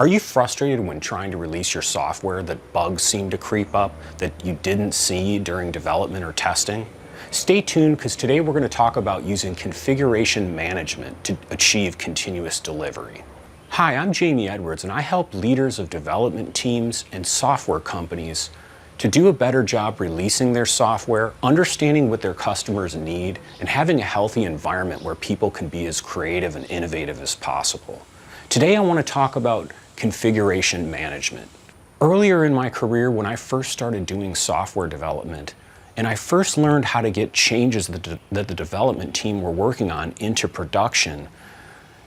Are you frustrated when trying to release your software that bugs seem to creep up that you didn't see during development or testing? Stay tuned, because today we're going to talk about using configuration management to achieve continuous delivery. Hi, I'm Jamie Edwards, and I help leaders of development teams and software companies to do a better job releasing their software, understanding what their customers need, and having a healthy environment where people can be as creative and innovative as possible. Today I want to talk about configuration management. Earlier in my career, when I first started doing software development, and I first learned how to get changes that the development team were working on into production,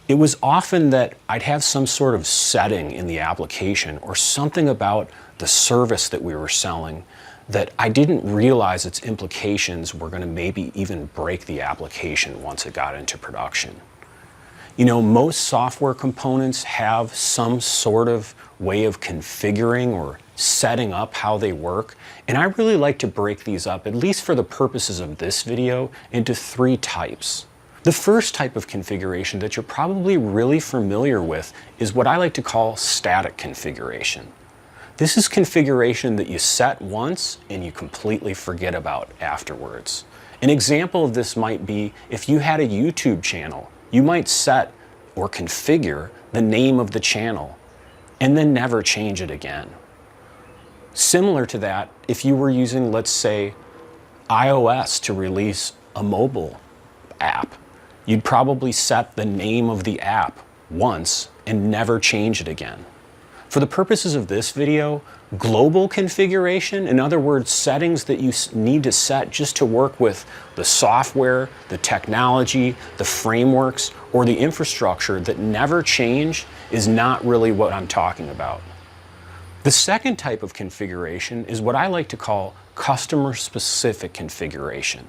it was often that I'd have some sort of setting in the application or something about the service that we were selling that I didn't realize its implications were going to maybe even break the application once it got into production. You know, most software components have some sort of way of configuring or setting up how they work, and I really like to break these up, at least for the purposes of this video, into three types. The first type of configuration that you're probably really familiar with is what I like to call static configuration. This is configuration that you set once and you completely forget about afterwards. An example of this might be if you had a YouTube channel. You might set or configure the name of the channel and then never change it again. Similar to that, if you were using, let's say, iOS to release a mobile app, you'd probably set the name of the app once and never change it again. For the purposes of this video, global configuration, in other words, settings that you need to set just to work with the software, the technology, the frameworks, or the infrastructure that never change, is not really what I'm talking about. The second type of configuration is what I like to call customer-specific configuration.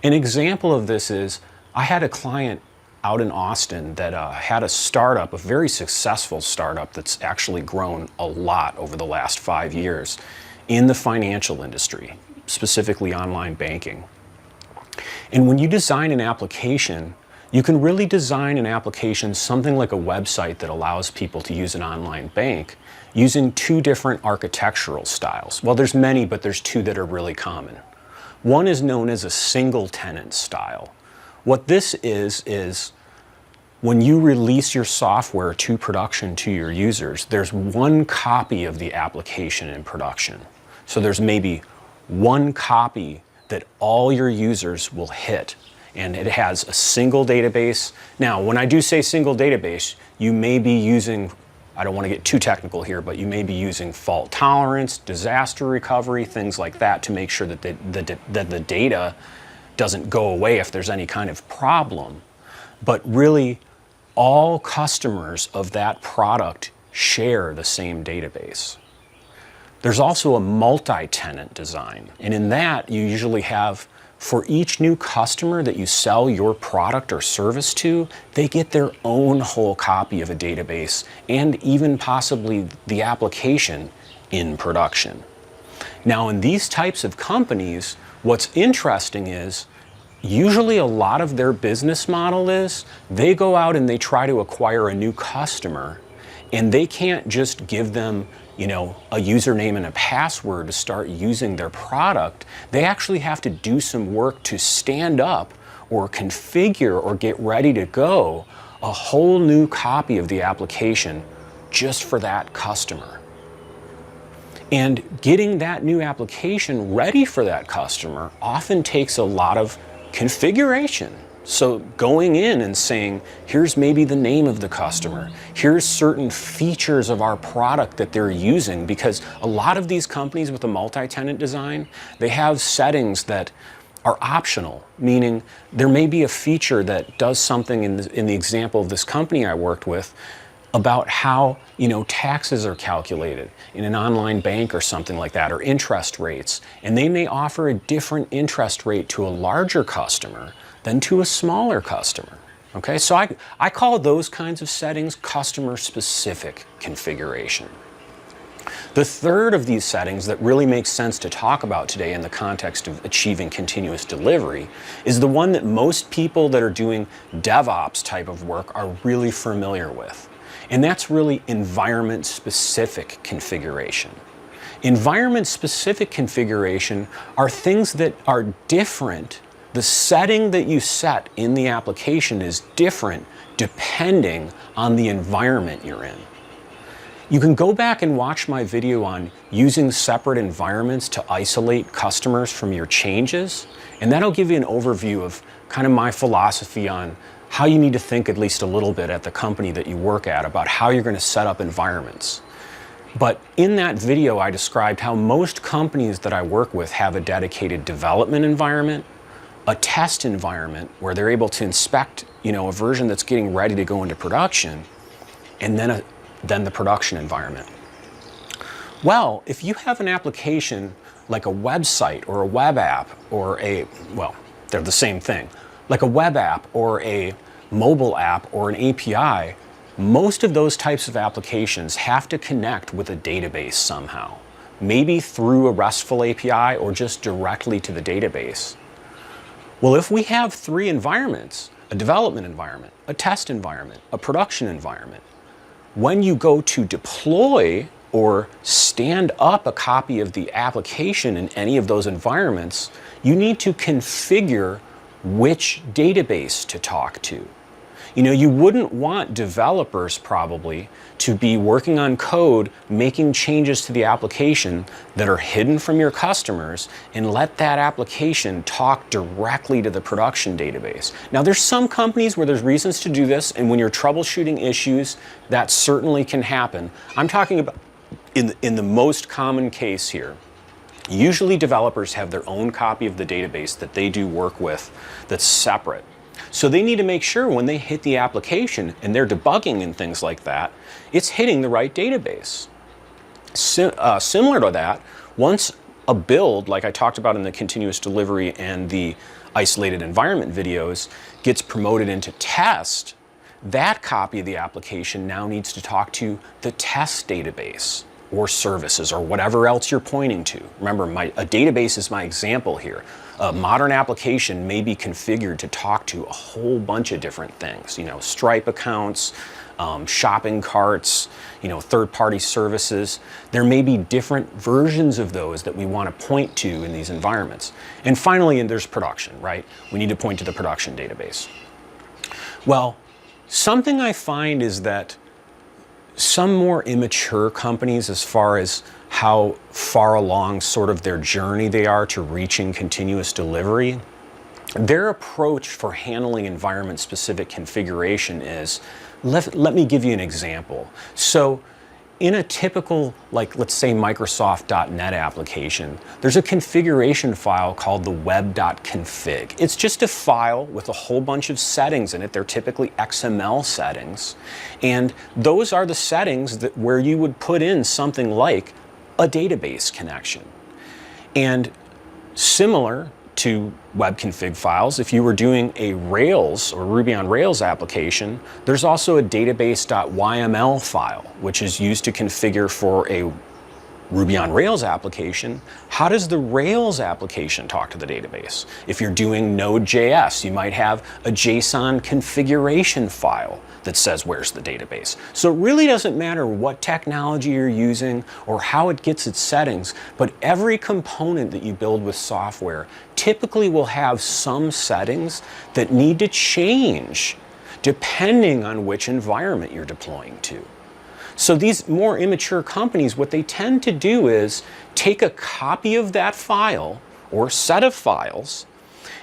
An example of this is, I had a client out in Austin that had a startup, a very successful startup that's actually grown a lot over the last 5 years in the financial industry, specifically online banking. And when you design an application, you can really design an application, something like a website that allows people to use an online bank, using two different architectural styles. Well, there's many, but there's two that are really common. One is known as a single tenant style. What this is when you release your software to production to your users, there's one copy of the application in production. So there's maybe one copy that all your users will hit, and it has a single database. Now, when I do say single database, you may be using, I don't want to get too technical here, but you may be using fault tolerance, disaster recovery, things like that to make sure that the data doesn't go away if there's any kind of problem. But really, all customers of that product share the same database. There's also a multi-tenant design, and in that you usually have, for each new customer that you sell your product or service to, they get their own whole copy of a database and even possibly the application in production. Now, in these types of companies, what's interesting is usually a lot of their business model is they go out and they try to acquire a new customer, and they can't just give them, you know, a username and a password to start using their product. They actually have to do some work to stand up or configure or get ready to go a whole new copy of the application just for that customer. And getting that new application ready for that customer often takes a lot of configuration. So going in and saying, here's maybe the name of the customer, here's certain features of our product that they're using, because a lot of these companies with a multi-tenant design, they have settings that are optional, meaning there may be a feature that does something in the example of this company I worked with about how, you know, taxes are calculated in an online bank or something like that, or interest rates. And they may offer a different interest rate to a larger customer than to a smaller customer. Okay, so I call those kinds of settings customer-specific configuration. The third of these settings that really makes sense to talk about today in the context of achieving continuous delivery is the one that most people that are doing DevOps type of work are really familiar with. And that's really environment-specific configuration. Environment-specific configuration are things that are different. The setting that you set in the application is different depending on the environment you're in. You can go back and watch my video on using separate environments to isolate customers from your changes, and that'll give you an overview of kind of my philosophy on how you need to think at least a little bit at the company that you work at about how you're going to set up environments. But in that video, I described how most companies that I work with have a dedicated development environment, a test environment where they're able to inspect, a version that's getting ready to go into production, and then the production environment. Well, if you have an application like a website or a web app or they're the same thing, like a web app or a mobile app or an API, most of those types of applications have to connect with a database somehow, maybe through a RESTful API or just directly to the database. Well, if we have three environments, a development environment, a test environment, a production environment, when you go to deploy or stand up a copy of the application in any of those environments, you need to configure which database to talk to. You wouldn't want developers probably to be working on code, making changes to the application that are hidden from your customers and let that application talk directly to the production database. Now, there's some companies where there's reasons to do this, and when you're troubleshooting issues, that certainly can happen. I'm talking about in the most common case here. Usually developers have their own copy of the database that they do work with that's separate. So they need to make sure when they hit the application and they're debugging and things like that, it's hitting the right database. Similar to that, once a build, like I talked about in the continuous delivery and the isolated environment videos, gets promoted into test, that copy of the application now needs to talk to the test database or services or whatever else you're pointing to. Remember, a database is my example here. A modern application may be configured to talk to a whole bunch of different things, Stripe accounts, shopping carts, third-party services. There may be different versions of those that we want to point to in these environments. And finally, there's production, right? We need to point to the production database. Well, something I find is that some more immature companies, as far as how far along sort of their journey they are to reaching continuous delivery, their approach for handling environment-specific configuration is, let me give you an example. So in a typical, let's say Microsoft.NET application, there's a configuration file called the web.config. It's just a file with a whole bunch of settings in it. They're typically XML settings. And those are the settings where you would put in something like a database connection. And similar to web config files, if you were doing a Rails or Ruby on Rails application, there's also a database.yml file, which is used to configure for a Ruby on Rails application. How does the Rails application talk to the database? If you're doing nodejs, you might have a JSON configuration file that says where's the database. So it really doesn't matter what technology you're using or how it gets its settings, but every component that you build with software typically will have some settings that need to change depending on which environment you're deploying to. So these more immature companies, what they tend to do is take a copy of that file or set of files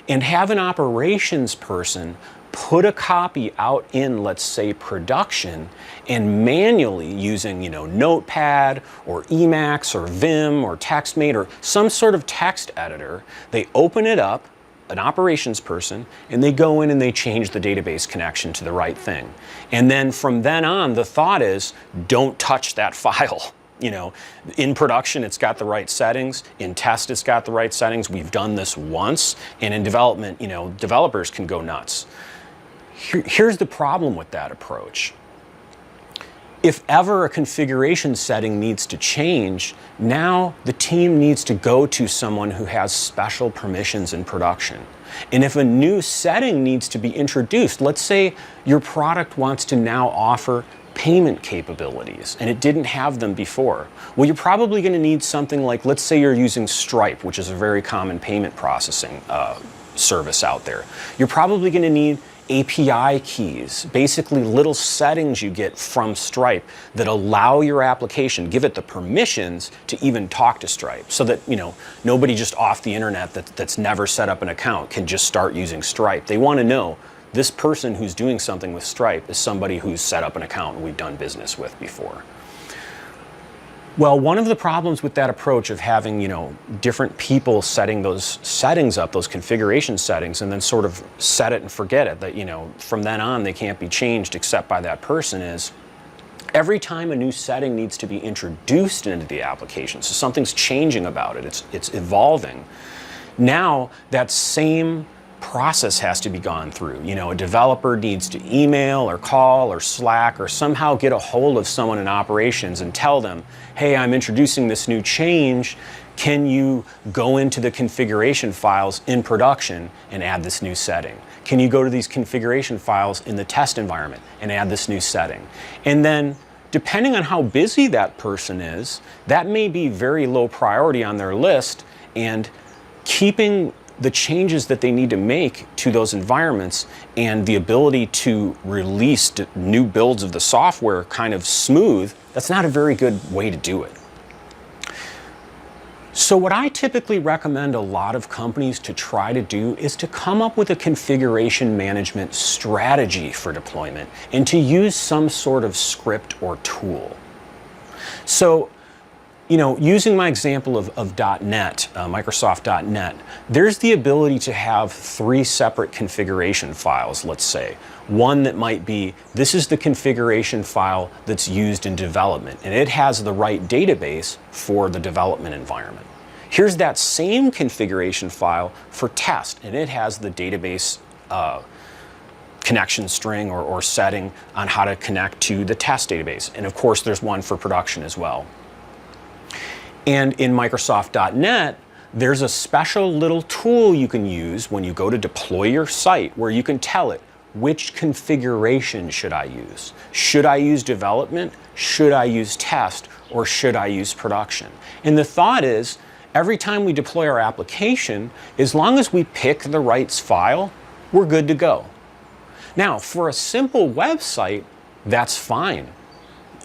and have an operations person put a copy out in, let's say, production, and manually using, Notepad or Emacs or Vim or TextMate or some sort of text editor, they open it up, an operations person, and they go in and they change the database connection to the right thing. And then from then on, the thought is, don't touch that file. In production, it's got the right settings. In test, it's got the right settings. We've done this once. And in development, developers can go nuts. Here's the problem with that approach. If ever a configuration setting needs to change, now the team needs to go to someone who has special permissions in production. And if a new setting needs to be introduced, let's say your product wants to now offer payment capabilities and it didn't have them before. Well, you're probably going to need something like, let's say you're using Stripe, which is a very common payment processing service out there. You're probably going to need API keys, basically little settings you get from Stripe that allow your application, give it the permissions to even talk to Stripe, so that nobody just off the internet that's never set up an account can just start using Stripe. They want to know this person who's doing something with Stripe is somebody who's set up an account and we've done business with before. Well, one of the problems with that approach of having, different people setting those settings up, those configuration settings, and then sort of set it and forget it, that, from then on they can't be changed except by that person, is every time a new setting needs to be introduced into the application, so something's changing about it, it's evolving, now that same process has to be gone through. A developer needs to email or call or Slack or somehow get a hold of someone in operations and tell them, hey, I'm introducing this new change. Can you go into the configuration files in production and add this new setting? Can you go to these configuration files in the test environment and add this new setting? And then, depending on how busy that person is, that may be very low priority on their list, and keeping the changes that they need to make to those environments and the ability to release new builds of the software kind of smooth, that's not a very good way to do it. So what I typically recommend a lot of companies to try to do is to come up with a configuration management strategy for deployment and to use some sort of script or tool. So, using my example of .NET, Microsoft.NET, there's the ability to have 3 separate configuration files, let's say. One that might be, this is the configuration file that's used in development, and it has the right database for the development environment. Here's that same configuration file for test, and it has the database connection string or setting on how to connect to the test database. And of course, there's one for production as well. And in Microsoft.NET, there's a special little tool you can use when you go to deploy your site where you can tell it, which configuration should I use? Should I use development? Should I use test? Or should I use production? And the thought is, every time we deploy our application, as long as we pick the right file, we're good to go. Now, for a simple website, that's fine.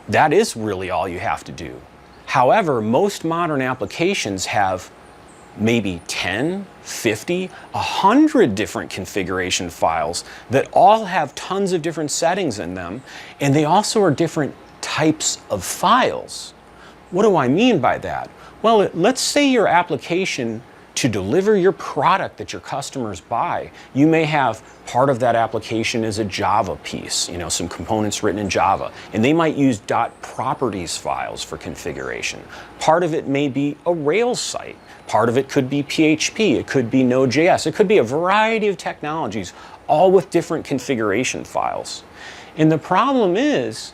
That is really all you have to do. However, most modern applications have maybe 10, 50, 100 different configuration files that all have tons of different settings in them, and they also are different types of files. What do I mean by that? Well, let's say your application, to deliver your product that your customers buy, you may have part of that application is a Java piece, some components written in Java, and they might use .properties files for configuration. Part of it may be a Rails site. Part of it could be PHP. It could be nodejs. It could be a variety of technologies, all with different configuration files. And the problem is,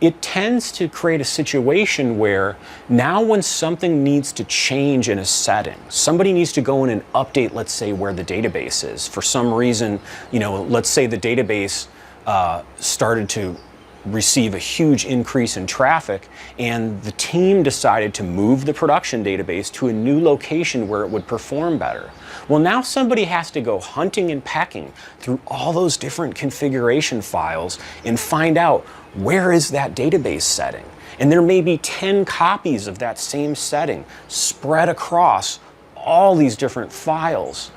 it tends to create a situation where now when something needs to change in a setting, somebody needs to go in and update, let's say, where the database is. For some reason, let's say the database started to receive a huge increase in traffic, and the team decided to move the production database to a new location where it would perform better. Well, now somebody has to go hunting and pecking through all those different configuration files and find out, where is that database setting? And there may be 10 copies of that same setting spread across all these different files.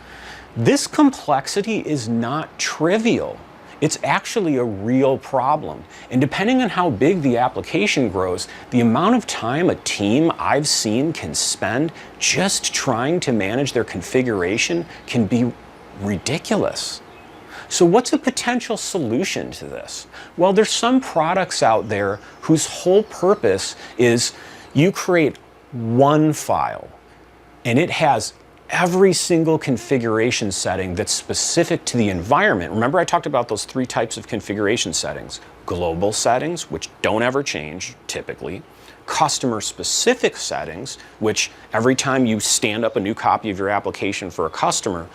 This complexity is not trivial. It's actually a real problem. And depending on how big the application grows, the amount of time a team I've seen can spend just trying to manage their configuration can be ridiculous. So what's a potential solution to this? Well, there's some products out there whose whole purpose is you create one file, and it has every single configuration setting that's specific to the environment. Remember I talked about those 3 types of configuration settings: global settings, which don't ever change typically; customer specific settings, which every time you stand up a new copy of your application for a customer,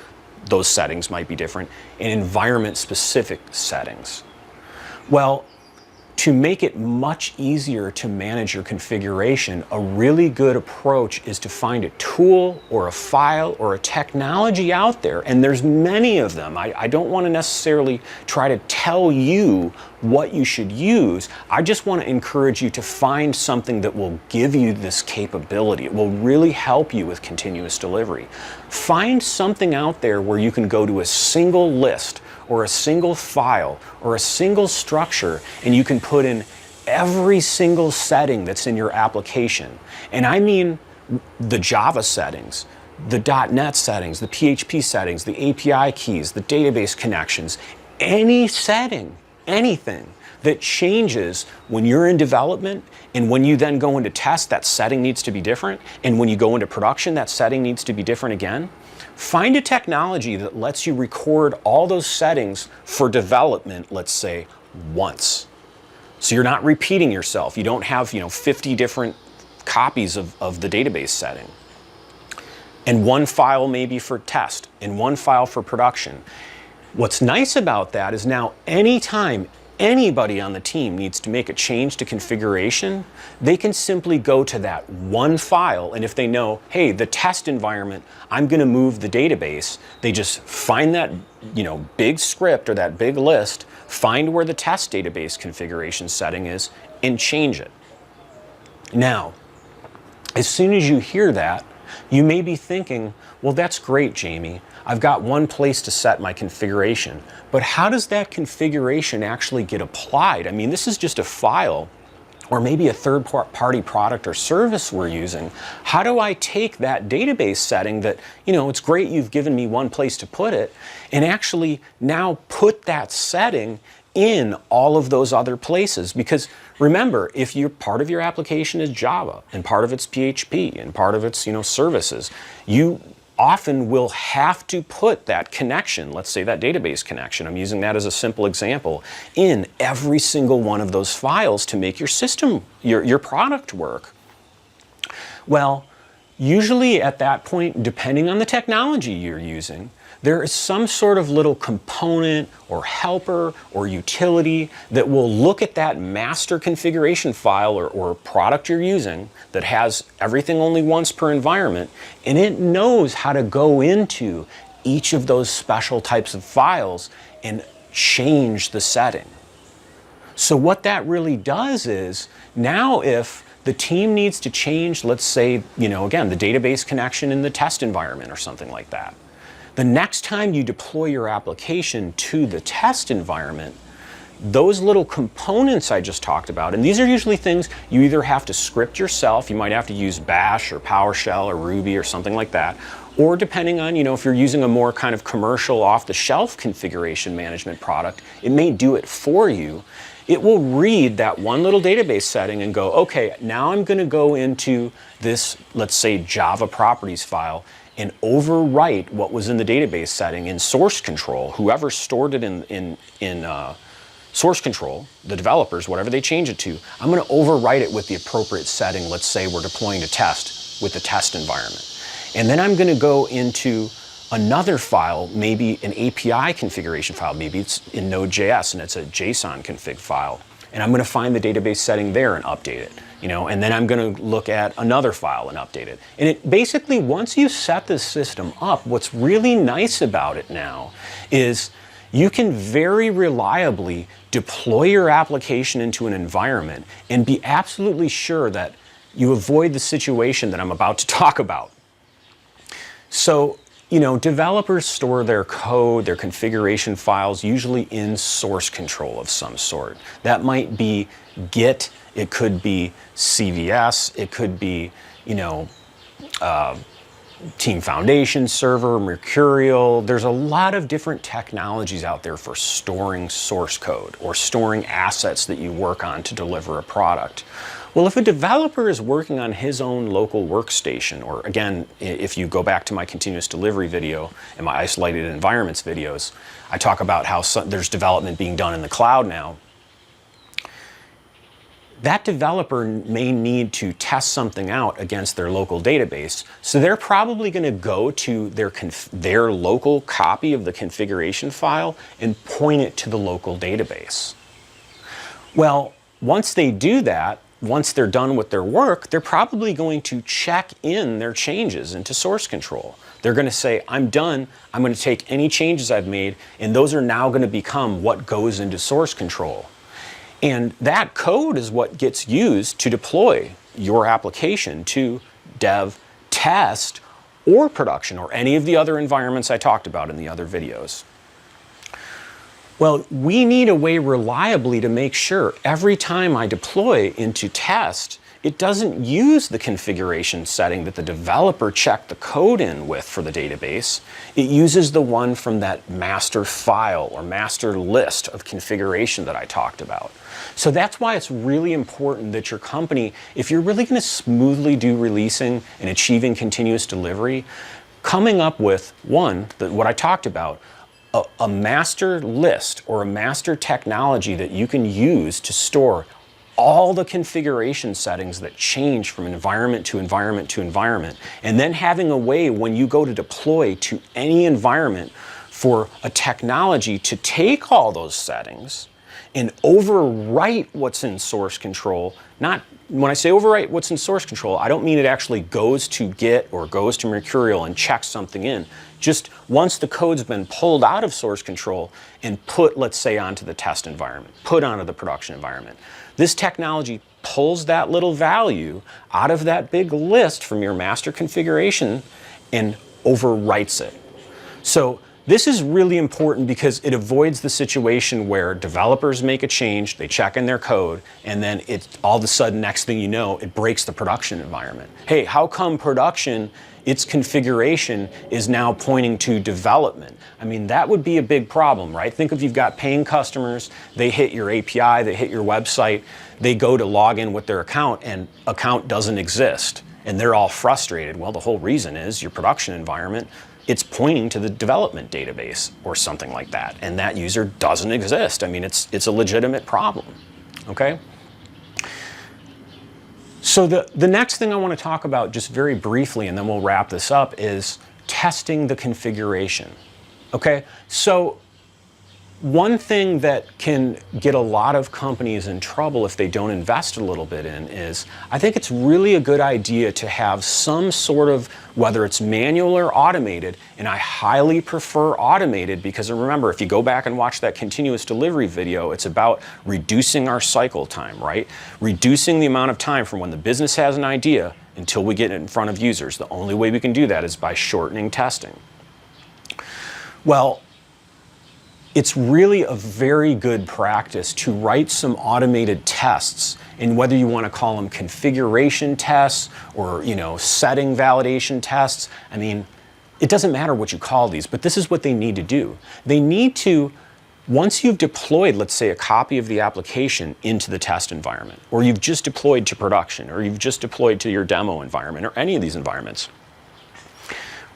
those settings might be different; and environment specific settings. Well, to make it much easier to manage your configuration, a really good approach is to find a tool or a file or a technology out there, and there's many of them. I don't want to necessarily try to tell you what you should use. I just want to encourage you to find something that will give you this capability. It will really help you with continuous delivery. Find something out there where you can go to a single list or a single file or a single structure, and you can put in every single setting that's in your application. And I mean the Java settings, the .NET settings, the PHP settings, the API keys, the database connections, any setting, anything that changes when you're in development, and when you then go into test, that setting needs to be different, and when you go into production, that setting needs to be different again. Find a technology that lets you record all those settings for development, let's say, once. So you're not repeating yourself. You don't have 50 different copies of the database setting. And one file maybe for test, and one file for production. What's nice about that is now anytime anybody on the team needs to make a change to configuration, they can simply go to that one file, and if they know, hey, the test environment, I'm going to move the database, they just find that big script or that big list, find where the test database configuration setting is, and change it. Now, as soon as you hear that, you may be thinking, well, that's great, Jamie. I've got one place to set my configuration, but how does that configuration actually get applied? I mean, this is just a file, or maybe a third-party product or service we're using. How do I take that database setting that, it's great you've given me one place to put it, and actually now put that setting in all of those other places? Because remember, if part of your application is Java, and part of it's PHP, and part of it's services, you often will have to put that connection, let's say that database connection, I'm using that as a simple example, in every single one of those files to make your system, your product work. Well, usually at that point, depending on the technology you're using, there is some sort of little component or helper or utility that will look at that master configuration file or product you're using that has everything only once per environment, and it knows how to go into each of those special types of files and change the setting. So what that really does is, now if the team needs to change, let's say, again, the database connection in the test environment or something like that, the next time you deploy your application to the test environment, those little components I just talked about, and these are usually things you either have to script yourself, you might have to use Bash or PowerShell or Ruby or something like that, or depending on, if you're using a more kind of commercial off-the-shelf configuration management product, it may do it for you. It will read that one little database setting and go, okay, now I'm going to go into this, let's say, Java properties file, and overwrite what was in the database setting in source control. Whoever stored it in source control, the developers, whatever they change it to, I'm going to overwrite it with the appropriate setting. Let's say we're deploying to test with the test environment. And then I'm going to go into another file, maybe an API configuration file. Maybe it's in nodejs and it's a JSON config file. And I'm going to find the database setting there and update it. And then I'm going to look at another file and update it. And it basically, once you set this system up, what's really nice about it now is you can very reliably deploy your application into an environment and be absolutely sure that you avoid the situation that I'm about to talk about. So, developers store their code, their configuration files, usually in source control of some sort. That might be Git, it could be CVS, it could be, Team Foundation Server, Mercurial. There's a lot of different technologies out there for storing source code or storing assets that you work on to deliver a product. Well, if a developer is working on his own local workstation, or again, if you go back to my continuous delivery video and my isolated environments videos, I talk about how there's development being done in the cloud now. That developer may need to test something out against their local database, so they're probably going to go to their local copy of the configuration file and point it to the local database. Well, once they do that, once they're done with their work, they're probably going to check in their changes into source control. They're going to say, I'm done, I'm going to take any changes I've made, and those are now going to become what goes into source control. And that code is what gets used to deploy your application to dev, test, or production, or any of the other environments I talked about in the other videos. Well, we need a way reliably to make sure every time I deploy into test, it doesn't use the configuration setting that the developer checked the code in with for the database. It uses the one from that master file or master list of configuration that I talked about. So that's why it's really important that your company, if you're really going to smoothly do releasing and achieving continuous delivery, coming up with what I talked about, a master list or a master technology that you can use to store all the configuration settings that change from environment to environment to environment, and then having a way when you go to deploy to any environment for a technology to take all those settings and overwrite what's in source control. When I say overwrite what's in source control, I don't mean it actually goes to Git or goes to Mercurial and checks something in. Just once the code's been pulled out of source control and put, let's say, onto the test environment, put onto the production environment. This technology pulls that little value out of that big list from your master configuration and overwrites it. So this is really important because it avoids the situation where developers make a change, they check in their code, and then all of a sudden, next thing you know, it breaks the production environment. Hey, how come production, its configuration is now pointing to development? I mean, that would be a big problem, right? Think if you've got paying customers, they hit your API, they hit your website, they go to log in with their account and account doesn't exist, and they're all frustrated. Well, the whole reason is your production environment, it's pointing to the development database or something like that, and that user doesn't exist. I mean, it's a legitimate problem, okay? So the next thing I want to talk about just very briefly, and then we'll wrap this up, is testing the configuration, okay? So one thing that can get a lot of companies in trouble if they don't invest a little bit in is, I think it's really a good idea to have some sort of, whether it's manual or automated, and I highly prefer automated because remember, if you go back and watch that continuous delivery video, it's about reducing our cycle time, right? Reducing the amount of time from when the business has an idea until we get it in front of users. The only way we can do that is by shortening testing. Well, it's really a very good practice to write some automated tests, and whether you want to call them configuration tests or, setting validation tests, I mean, it doesn't matter what you call these, but this is what they need to do. They need to, once you've deployed, let's say, a copy of the application into the test environment, or you've just deployed to production, or you've just deployed to your demo environment, or any of these environments,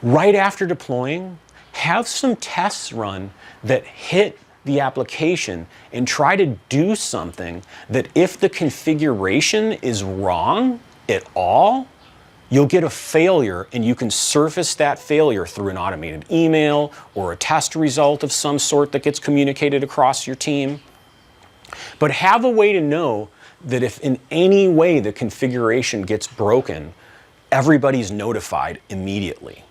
right after deploying, have some tests run that hit the application and try to do something that if the configuration is wrong at all, you'll get a failure and you can surface that failure through an automated email or a test result of some sort that gets communicated across your team. But have a way to know that if in any way the configuration gets broken, everybody's notified immediately.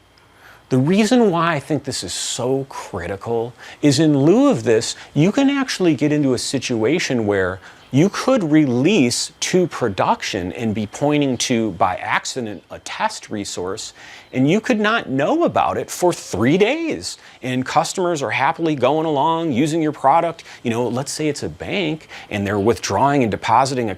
The reason why I think this is so critical is in lieu of this, you can actually get into a situation where you could release to production and be pointing to, by accident, a test resource, and you could not know about it for 3 days. And customers are happily going along using your product. Let's say it's a bank and they're withdrawing and depositing,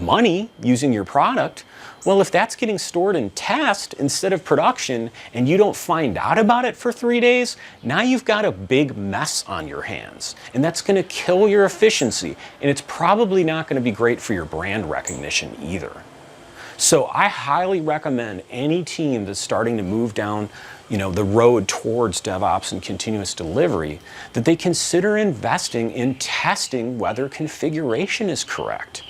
money using your product. Well, if that's getting stored in test instead of production and you don't find out about it for 3 days, now you've got a big mess on your hands. And that's going to kill your efficiency efficiency, and it's probably not going to be great for your brand recognition either. So I highly recommend any team that's starting to move down, the road towards DevOps and continuous delivery, that they consider investing in testing whether configuration is correct.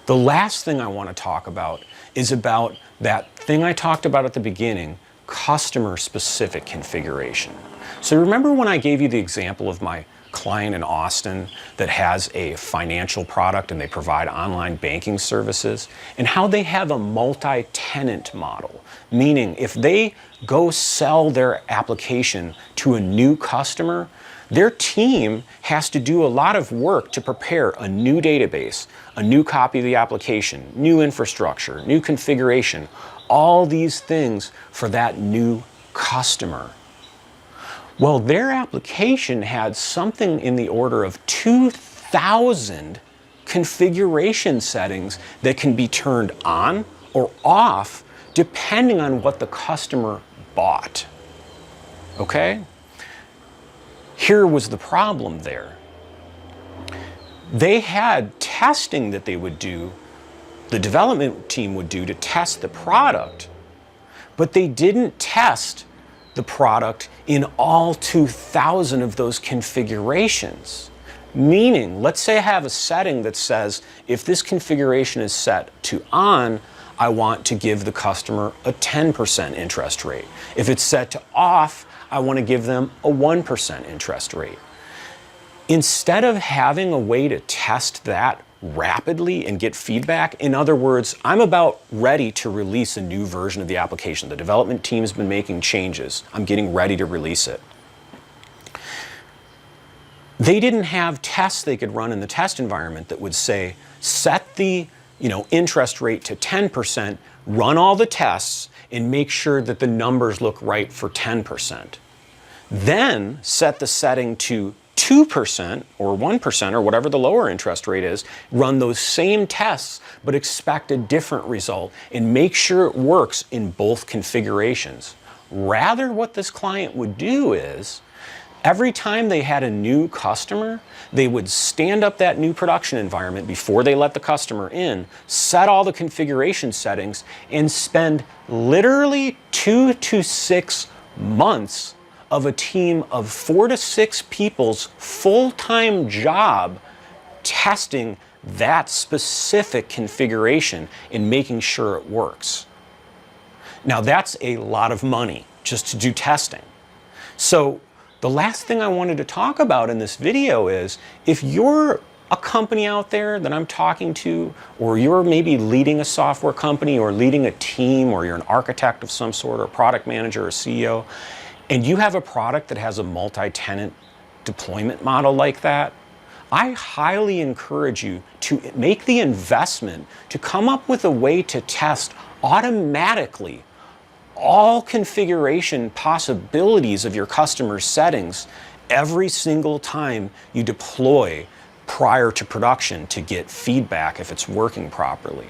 The last thing I want to talk about is about that thing I talked about at the beginning, customer-specific configuration. So remember when I gave you the example of my client in Austin that has a financial product and they provide online banking services, and how they have a multi-tenant model, meaning if they go sell their application to a new customer, their team has to do a lot of work to prepare a new database, a new copy of the application, new infrastructure, new configuration, all these things for that new customer. Well, their application had something in the order of 2,000 configuration settings that can be turned on or off depending on what the customer bought. Okay? Here was the problem there. They had testing that they would do, the development team would do to test the product, but they didn't test the product in all 2,000 of those configurations. Meaning, let's say I have a setting that says, if this configuration is set to on, I want to give the customer a 10% interest rate. If it's set to off, I want to give them a 1% interest rate. Instead of having a way to test that rapidly and get feedback, in other words, I'm about ready to release a new version of the application. The development team's been making changes. I'm getting ready to release it. They didn't have tests they could run in the test environment that would say, set the interest rate to 10%, run all the tests, and make sure that the numbers look right for 10%. Then set the setting to 2% or 1% or whatever the lower interest rate is, run those same tests but expect a different result and make sure it works in both configurations. Rather, what this client would do is, every time they had a new customer, they would stand up that new production environment before they let the customer in, set all the configuration settings, and spend literally 2 to 6 months of a team of 4 to 6 people's full-time job testing that specific configuration and making sure it works. Now that's a lot of money just to do testing. So the last thing I wanted to talk about in this video is, if you're a company out there that I'm talking to, or you're maybe leading a software company or leading a team, or you're an architect of some sort, or a product manager or CEO, and you have a product that has a multi-tenant deployment model like that, I highly encourage you to make the investment to come up with a way to test automatically all configuration possibilities of your customer's settings every single time you deploy prior to production to get feedback if it's working properly.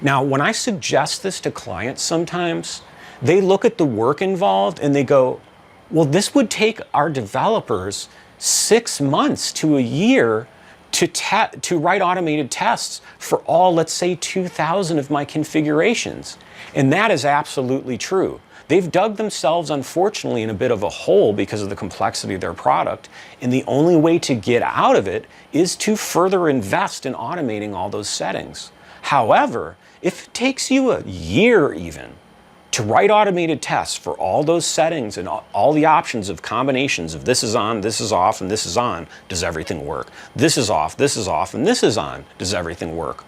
Now, when I suggest this to clients sometimes, they look at the work involved and they go, well, this would take our developers 6 months to a year to write automated tests for all, let's say, 2,000 of my configurations. And that is absolutely true. They've dug themselves, unfortunately, in a bit of a hole because of the complexity of their product, and the only way to get out of it is to further invest in automating all those settings. However, if it takes you a year even to write automated tests for all those settings and all the options of combinations of this is on, this is off, and this is on, does everything work? This is off, and this is on, does everything work?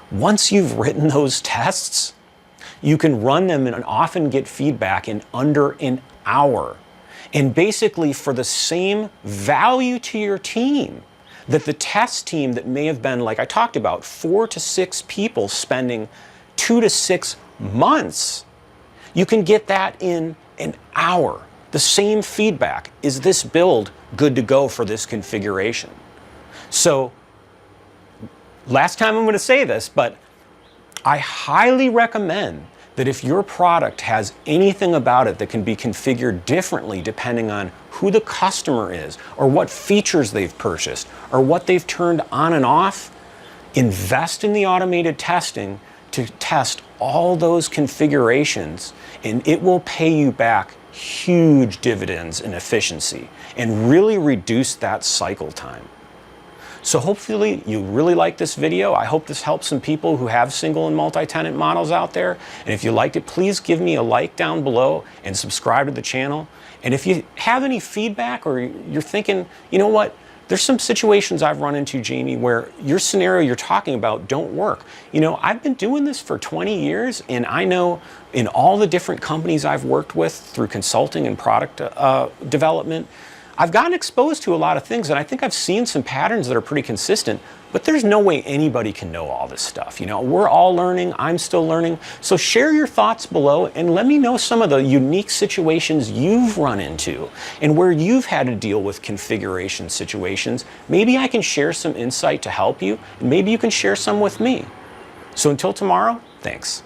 Once you've written those tests, you can run them and often get feedback in under an hour. And basically, for the same value to your team that the test team that may have been, like I talked about, 4 to 6 people spending 2 to 6 months, you can get that in an hour. The same feedback. Is this build good to go for this configuration? So, last time I'm going to say this, but I highly recommend that if your product has anything about it that can be configured differently depending on who the customer is, or what features they've purchased, or what they've turned on and off, invest in the automated testing to test all those configurations, and it will pay you back huge dividends in efficiency and really reduce that cycle time. So hopefully you really like this video. I hope this helps some people who have single and multi-tenant models out there. And if you liked it, please give me a like down below and subscribe to the channel. And if you have any feedback or you're thinking, you know what, there's some situations I've run into, Jamie, where your scenario you're talking about don't work. You know, I've been doing this for 20 years, and I know in all the different companies I've worked with through consulting and product development, I've gotten exposed to a lot of things, and I think I've seen some patterns that are pretty consistent, but there's no way anybody can know all this stuff. You know, we're all learning, I'm still learning. So share your thoughts below and let me know some of the unique situations you've run into and where you've had to deal with configuration situations. Maybe I can share some insight to help you, and maybe you can share some with me. So until tomorrow, thanks.